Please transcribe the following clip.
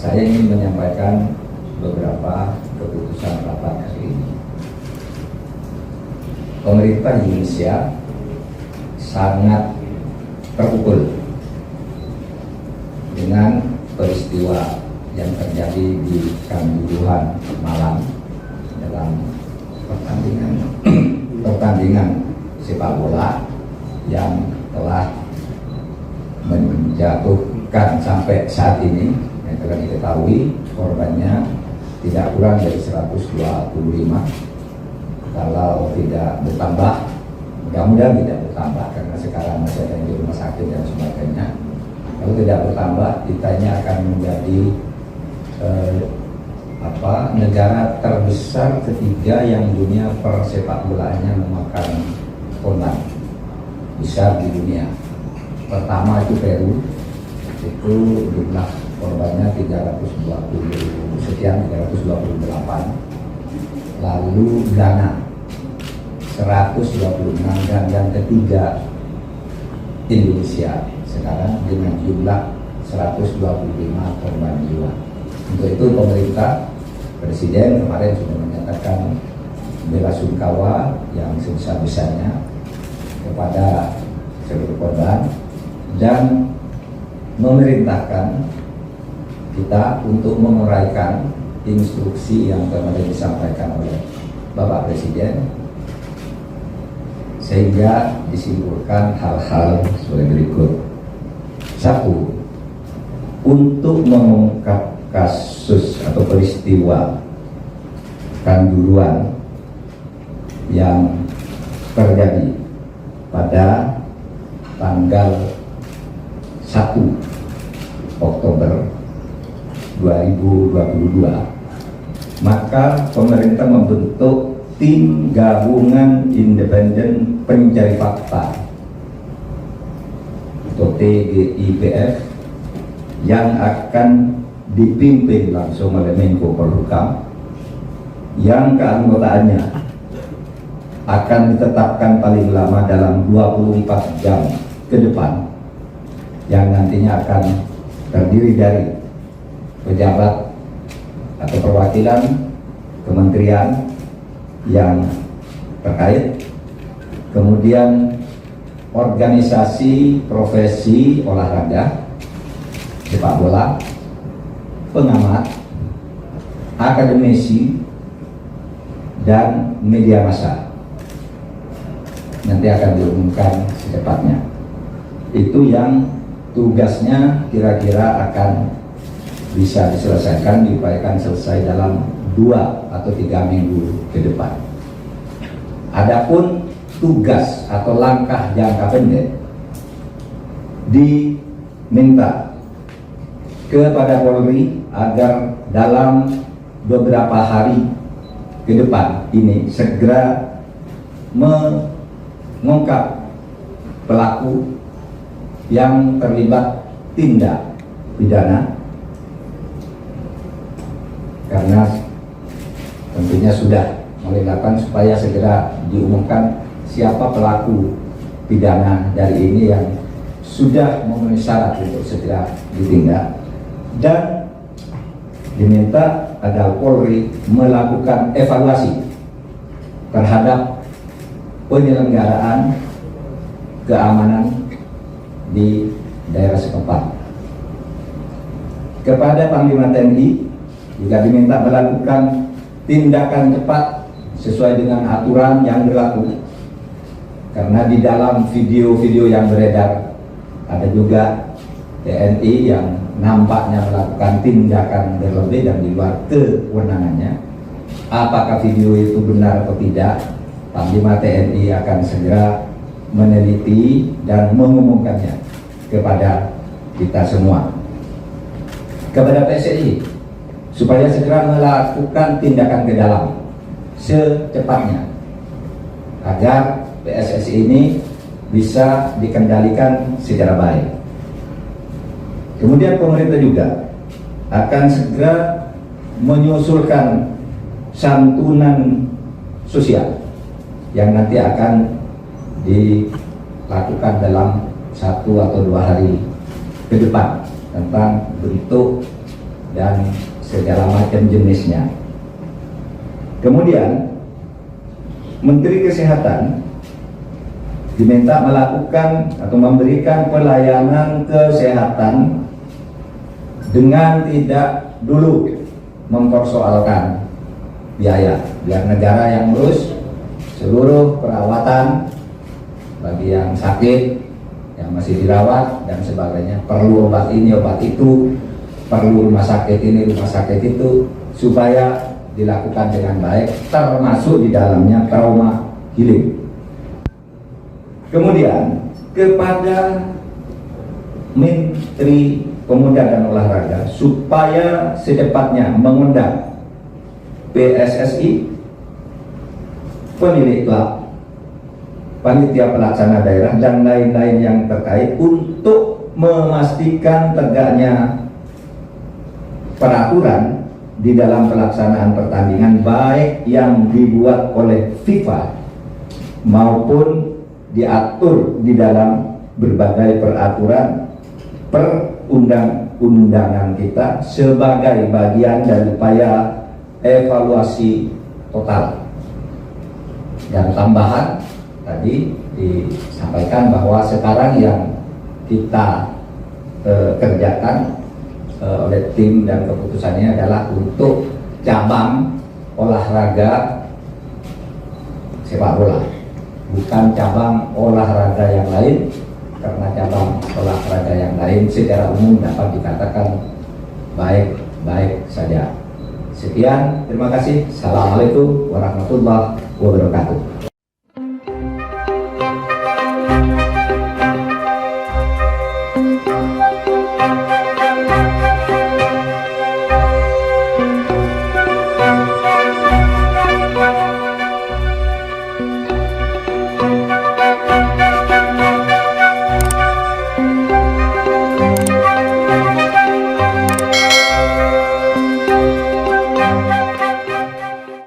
saya ingin menyampaikan beberapa keputusan rapat hari ini. Pemerintah Indonesia sangat terpukul dengan peristiwa yang terjadi di Kanjuruhan Malang dalam pertandingan sepak bola yang telah menjatuhkan sampai saat ini yang telah diketahui korbannya tidak kurang dari 125. Kalau tidak bertambah, mudah-mudahan tidak bertambah karena sekarang masih ada yang di rumah sakit dan sebagainya. Kalau tidak bertambah, kita ini akan menjadi negara terbesar ketiga yang dunia persepak bolaannya memakan korban besar di dunia. Pertama itu Peru, itu jumlah korbannya 328. Lalu Ghana 126, dan yang ketiga Indonesia sekarang dengan jumlah 125 korban jiwa. Untuk itu pemerintah, Presiden kemarin sudah menyatakan bela sungkawa yang sebesar-besarnya kepada seluruh korban dan memerintahkan kita untuk menguraikan instruksi yang kemarin disampaikan oleh Bapak Presiden sehingga disimpulkan hal-hal sebagai berikut. 1. Untuk mengungkap kasus atau peristiwa Kanjuruhan yang terjadi pada tanggal 1 Oktober 2022, maka pemerintah membentuk tim gabungan independen pencari fakta atau TGIPF yang akan dipimpin langsung oleh Menko Polhukam, yang keanggotaannya akan ditetapkan paling lama dalam 24 jam ke depan, yang nantinya akan terdiri dari pejabat atau perwakilan kementerian yang terkait, kemudian organisasi profesi olahraga sepak bola, pengamat, akademisi, dan media massa. Nanti akan diumumkan secepatnya. Itu yang tugasnya kira-kira akan bisa diselesaikan, diupayakan selesai dalam 2 atau 3 minggu ke depan. Adapun tugas atau langkah jangka pendek diminta kepada Polri agar dalam beberapa hari ke depan ini segera mengungkap pelaku yang terlibat tindak pidana, karena tentunya sudah melegakan supaya segera diumumkan siapa pelaku pidana dari ini yang sudah memenuhi syarat untuk segera ditindak, dan diminta agar Polri melakukan evaluasi terhadap penyelenggaraan keamanan di daerah setempat. Kepada Panglima TNI juga diminta melakukan tindakan cepat sesuai dengan aturan yang berlaku, karena di dalam video-video yang beredar ada juga TNI yang nampaknya melakukan tindakan berlebih dan di luar kewenangannya. Apakah video itu benar atau tidak, Panglima TNI akan segera meneliti dan mengumumkannya kepada kita semua. Kepada PSSI supaya segera melakukan tindakan ke dalam secepatnya agar PSSI ini bisa dikendalikan secara baik. Kemudian pemerintah juga akan segera menyusulkan santunan sosial yang nanti akan dilakukan dalam 1 atau 2 hari ke depan tentang bentuk dan segala macam jenisnya. Kemudian Menteri Kesehatan diminta melakukan atau memberikan pelayanan kesehatan dengan tidak dulu mempersoalkan biaya, biar negara yang urus seluruh perawatan bagi yang sakit, yang masih dirawat dan sebagainya, perlu obat ini, obat itu, perlu rumah sakit ini, rumah sakit itu, supaya dilakukan dengan baik, termasuk di dalamnya trauma healing. Kemudian kepada Menteri Pemuda dan Olahraga supaya secepatnya mengundang PSSI, pemilik klub, panitia pelaksana daerah dan lain-lain yang terkait untuk memastikan tegaknya peraturan di dalam pelaksanaan pertandingan, baik yang dibuat oleh FIFA maupun diatur di dalam berbagai peraturan perundang-undangan kita sebagai bagian dari upaya evaluasi total. Dan tambahan tadi disampaikan bahwa sekarang yang kita kerjakan oleh tim dan keputusannya adalah untuk cabang olahraga sepak bola, bukan cabang olahraga yang lain, karena cabang olahraga yang lain secara umum dapat dikatakan baik-baik saja. Sekian, terima kasih. Assalamualaikum warahmatullahi wabarakatuh.